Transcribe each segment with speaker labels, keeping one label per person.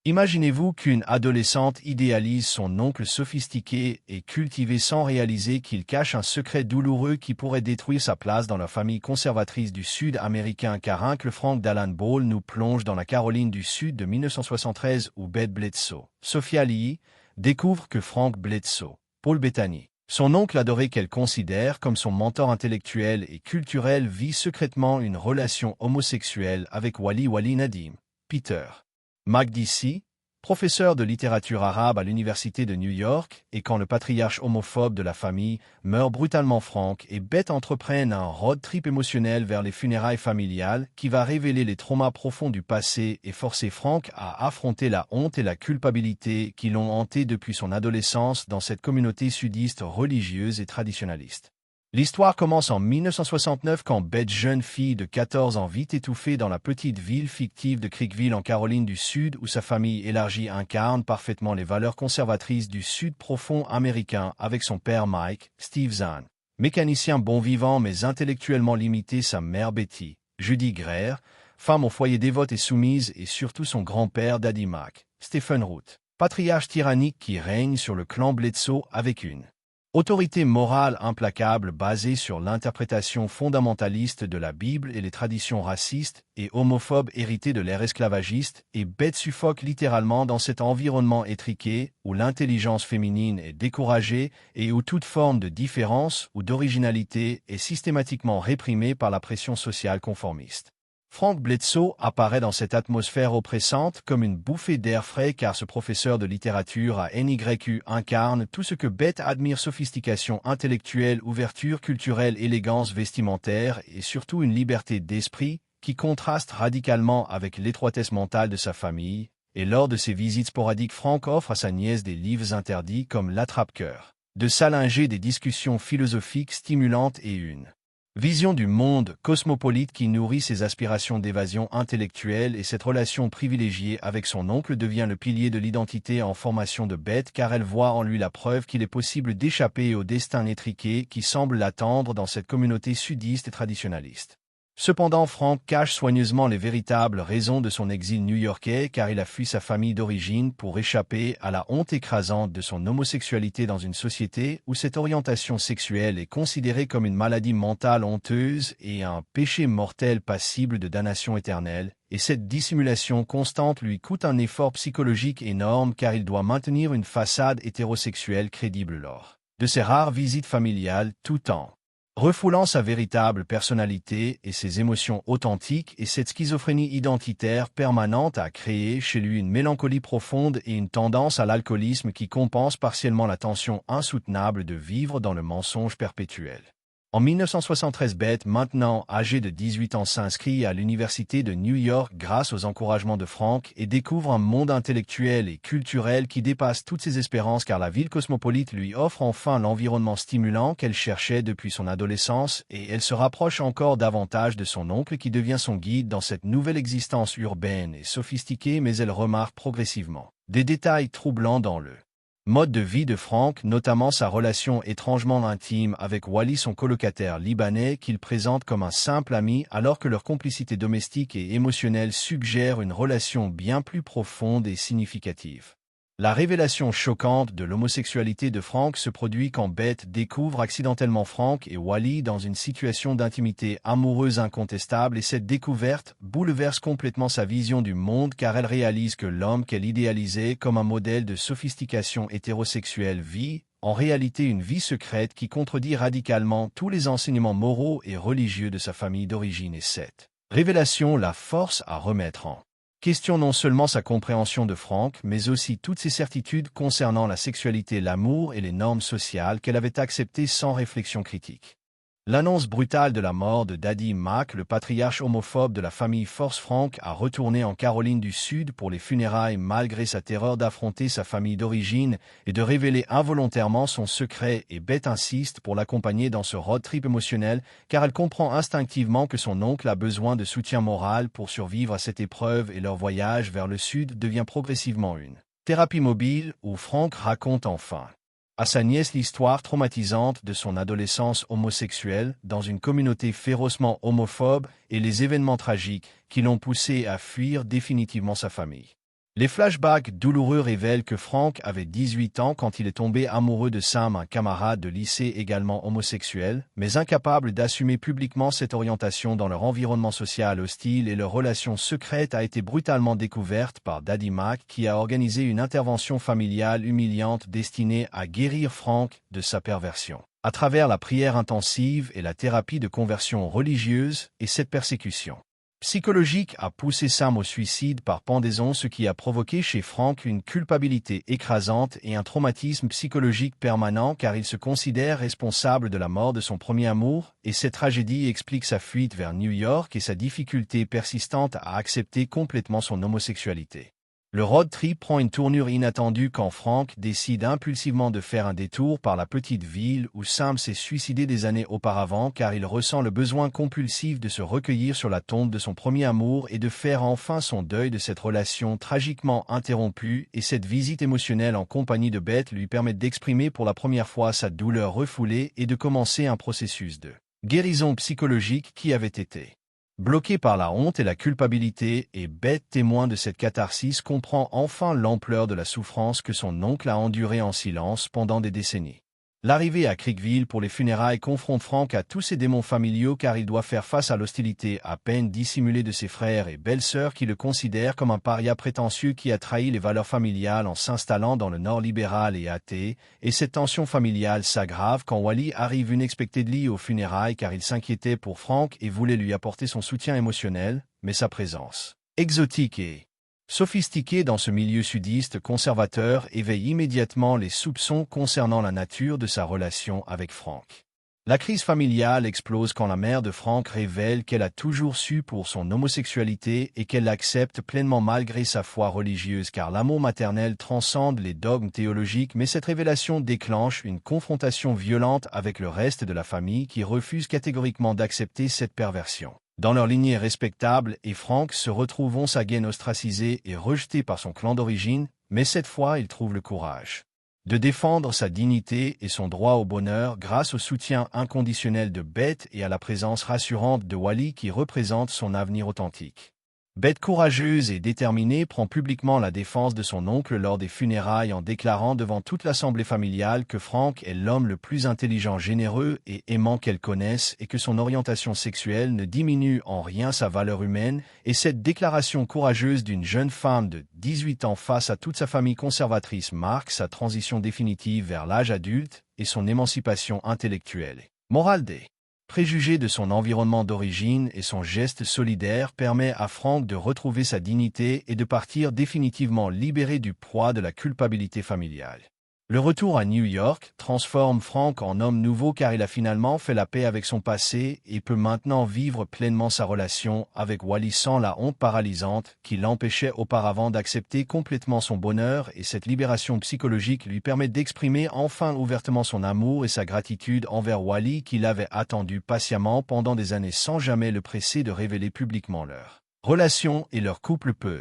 Speaker 1: Imaginez-vous qu'une adolescente idéalise son oncle sophistiqué et cultivé sans réaliser qu'il cache un secret douloureux qui pourrait détruire sa place dans la famille conservatrice du Sud américain. Caruncle Frank d'Alan Ball nous plonge dans la Caroline du Sud de 1973 où Bette Bledsoe, Sophia Lee, découvre que Frank Bledsoe, Paul Bettany, son oncle adoré qu'elle considère comme son mentor intellectuel et culturel, vit secrètement une relation homosexuelle avec Wali Nadim, Peter McDicey, professeur de littérature arabe à l'Université de New York, et quand le patriarche homophobe de la famille meurt brutalement, Frank et Bette entreprennent un road trip émotionnel vers les funérailles familiales qui va révéler les traumas profonds du passé et forcer Frank à affronter la honte et la culpabilité qui l'ont hanté depuis son adolescence dans cette communauté sudiste religieuse et traditionnaliste. L'histoire commence en 1969 quand Bette, jeune fille de 14 ans, vit étouffée dans la petite ville fictive de Creekville en Caroline du Sud où sa famille élargie incarne parfaitement les valeurs conservatrices du Sud profond américain avec son père Mike, Steve Zahn, mécanicien bon vivant mais intellectuellement limité, sa mère Betty, Judy Greer, femme au foyer dévote et soumise, et surtout son grand-père Daddy Mac, Stephen Root, patriarche tyrannique qui règne sur le clan Bledsoe avec une autorité morale implacable basée sur l'interprétation fondamentaliste de la Bible et les traditions racistes et homophobes héritées de l'ère esclavagiste, et Bette suffoque littéralement dans cet environnement étriqué où l'intelligence féminine est découragée et où toute forme de différence ou d'originalité est systématiquement réprimée par la pression sociale conformiste. Frank Bledsoe apparaît dans cette atmosphère oppressante comme une bouffée d'air frais car ce professeur de littérature à NYU incarne tout ce que Bette admire: sophistication intellectuelle, ouverture culturelle, élégance vestimentaire et surtout une liberté d'esprit qui contraste radicalement avec l'étroitesse mentale de sa famille. Et lors de ses visites sporadiques, Frank offre à sa nièce des livres interdits comme L'Attrape-cœur de Salinger, des discussions philosophiques stimulantes et une vision du monde cosmopolite qui nourrit ses aspirations d'évasion intellectuelle, et cette relation privilégiée avec son oncle devient le pilier de l'identité en formation de Bette car elle voit en lui la preuve qu'il est possible d'échapper au destin étriqué qui semble l'attendre dans cette communauté sudiste et traditionnaliste. Cependant, Frank cache soigneusement les véritables raisons de son exil new-yorkais car il a fui sa famille d'origine pour échapper à la honte écrasante de son homosexualité dans une société où cette orientation sexuelle est considérée comme une maladie mentale honteuse et un péché mortel passible de damnation éternelle, et cette dissimulation constante lui coûte un effort psychologique énorme car il doit maintenir une façade hétérosexuelle crédible lors de ses rares visites familiales tout en refoulant sa véritable personnalité et ses émotions authentiques, et cette schizophrénie identitaire permanente a créé chez lui une mélancolie profonde et une tendance à l'alcoolisme qui compense partiellement la tension insoutenable de vivre dans le mensonge perpétuel. En 1973, Bette, maintenant âgée de 18 ans, s'inscrit à l'Université de New York grâce aux encouragements de Frank et découvre un monde intellectuel et culturel qui dépasse toutes ses espérances car la ville cosmopolite lui offre enfin l'environnement stimulant qu'elle cherchait depuis son adolescence, et elle se rapproche encore davantage de son oncle qui devient son guide dans cette nouvelle existence urbaine et sophistiquée, mais elle remarque progressivement des détails troublants dans le mode de vie de Frank, notamment sa relation étrangement intime avec Wally, son colocataire libanais qu'il présente comme un simple ami alors que leur complicité domestique et émotionnelle suggère une relation bien plus profonde et significative. La révélation choquante de l'homosexualité de Frank se produit quand Bette découvre accidentellement Frank et Wally dans une situation d'intimité amoureuse incontestable, et cette découverte bouleverse complètement sa vision du monde car elle réalise que l'homme qu'elle idéalisait comme un modèle de sophistication hétérosexuelle vit en réalité une vie secrète qui contredit radicalement tous les enseignements moraux et religieux de sa famille d'origine, et cette révélation la force à remettre en question non seulement sa compréhension de Frank, mais aussi toutes ses certitudes concernant la sexualité, l'amour et les normes sociales qu'elle avait acceptées sans réflexion critique. L'annonce brutale de la mort de Daddy Mac, le patriarche homophobe de la famille, force Frank à retourner en Caroline du Sud pour les funérailles malgré sa terreur d'affronter sa famille d'origine et de révéler involontairement son secret, et Bette insiste pour l'accompagner dans ce road trip émotionnel car elle comprend instinctivement que son oncle a besoin de soutien moral pour survivre à cette épreuve, et leur voyage vers le Sud devient progressivement une thérapie mobile où Frank raconte enfin à sa nièce l'histoire traumatisante de son adolescence homosexuelle dans une communauté férocement homophobe et les événements tragiques qui l'ont poussé à fuir définitivement sa famille. Les flashbacks douloureux révèlent que Frank avait 18 ans quand il est tombé amoureux de Sam, un camarade de lycée également homosexuel, mais incapable d'assumer publiquement cette orientation dans leur environnement social hostile, et leur relation secrète a été brutalement découverte par Daddy Mac, qui a organisé une intervention familiale humiliante destinée à guérir Frank de sa perversion. À travers la prière intensive et la thérapie de conversion religieuse, et cette persécution psychologique a poussé Sam au suicide par pendaison, ce qui a provoqué chez Frank une culpabilité écrasante et un traumatisme psychologique permanent, car il se considère responsable de la mort de son premier amour, et cette tragédie explique sa fuite vers New York et sa difficulté persistante à accepter complètement son homosexualité. Le road trip prend une tournure inattendue quand Frank décide impulsivement de faire un détour par la petite ville où Sam s'est suicidé des années auparavant, car il ressent le besoin compulsif de se recueillir sur la tombe de son premier amour et de faire enfin son deuil de cette relation tragiquement interrompue, et cette visite émotionnelle en compagnie de Beth lui permet d'exprimer pour la première fois sa douleur refoulée et de commencer un processus de guérison psychologique qui avait été bloqué par la honte et la culpabilité, et Beth, témoin de cette catharsis, comprend enfin l'ampleur de la souffrance que son oncle a endurée en silence pendant des décennies. L'arrivée à Creekville pour les funérailles confronte Frank à tous ses démons familiaux, car il doit faire face à l'hostilité à peine dissimulée de ses frères et belles-sœurs qui le considèrent comme un paria prétentieux qui a trahi les valeurs familiales en s'installant dans le Nord libéral et athée, et cette tension familiale s'aggrave quand Wally arrive unexpectedly aux funérailles, car il s'inquiétait pour Frank et voulait lui apporter son soutien émotionnel, mais sa présence exotique et sophistiqué dans ce milieu sudiste conservateur éveille immédiatement les soupçons concernant la nature de sa relation avec Frank. La crise familiale explose quand la mère de Frank révèle qu'elle a toujours su pour son homosexualité et qu'elle l'accepte pleinement malgré sa foi religieuse, car l'amour maternel transcende les dogmes théologiques, mais cette révélation déclenche une confrontation violente avec le reste de la famille qui refuse catégoriquement d'accepter cette perversion. Dans leur lignée respectable, et Frank se retrouve once again ostracisé et rejeté par son clan d'origine, mais cette fois il trouve le courage de défendre sa dignité et son droit au bonheur grâce au soutien inconditionnel de Beth et à la présence rassurante de Wally qui représente son avenir authentique. Beth, courageuse et déterminée, prend publiquement la défense de son oncle lors des funérailles en déclarant devant toute l'assemblée familiale que Frank est l'homme le plus intelligent, généreux et aimant qu'elle connaisse, et que son orientation sexuelle ne diminue en rien sa valeur humaine, et cette déclaration courageuse d'une jeune femme de 18 ans face à toute sa famille conservatrice marque sa transition définitive vers l'âge adulte et son émancipation intellectuelle. Morale des préjugés de son environnement d'origine, et son geste solidaire permet à Frank de retrouver sa dignité et de partir définitivement libéré du poids de la culpabilité familiale. Le retour à New York transforme Frank en homme nouveau, car il a finalement fait la paix avec son passé et peut maintenant vivre pleinement sa relation avec Wally sans la honte paralysante qui l'empêchait auparavant d'accepter complètement son bonheur, et cette libération psychologique lui permet d'exprimer enfin ouvertement son amour et sa gratitude envers Wally, qui l'avait attendu patiemment pendant des années sans jamais le presser de révéler publiquement leur relation, et leur couple peut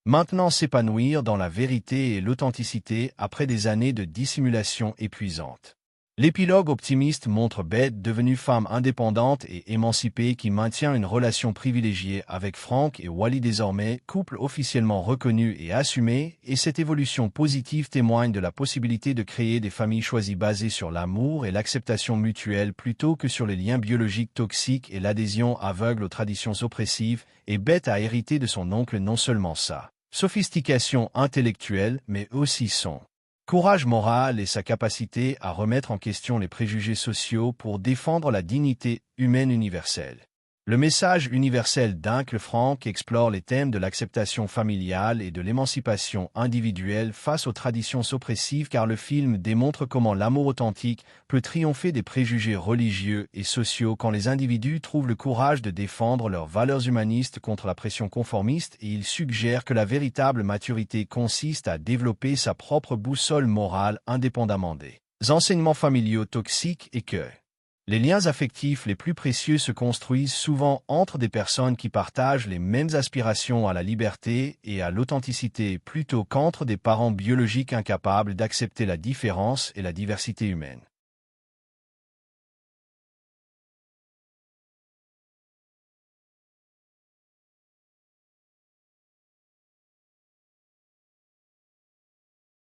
Speaker 1: maintenant s'épanouir dans la vérité et l'authenticité après des années de dissimulation épuisante. L'épilogue optimiste montre Beth devenue femme indépendante et émancipée qui maintient une relation privilégiée avec Frank, et Wally désormais couple officiellement reconnu et assumé, et cette évolution positive témoigne de la possibilité de créer des familles choisies basées sur l'amour et l'acceptation mutuelle plutôt que sur les liens biologiques toxiques et l'adhésion aveugle aux traditions oppressives, et Beth a hérité de son oncle non seulement sa sophistication intellectuelle, mais aussi son courage moral et sa capacité à remettre en question les préjugés sociaux pour défendre la dignité humaine universelle. Le message universel d'Uncle Frank explore les thèmes de l'acceptation familiale et de l'émancipation individuelle face aux traditions oppressives, car le film démontre comment l'amour authentique peut triompher des préjugés religieux et sociaux quand les individus trouvent le courage de défendre leurs valeurs humanistes contre la pression conformiste, et il suggère que la véritable maturité consiste à développer sa propre boussole morale indépendamment des enseignements familiaux toxiques, et que les liens affectifs les plus précieux se construisent souvent entre des personnes qui partagent les mêmes aspirations à la liberté et à l'authenticité plutôt qu'entre des parents biologiques incapables d'accepter la différence et la diversité humaine.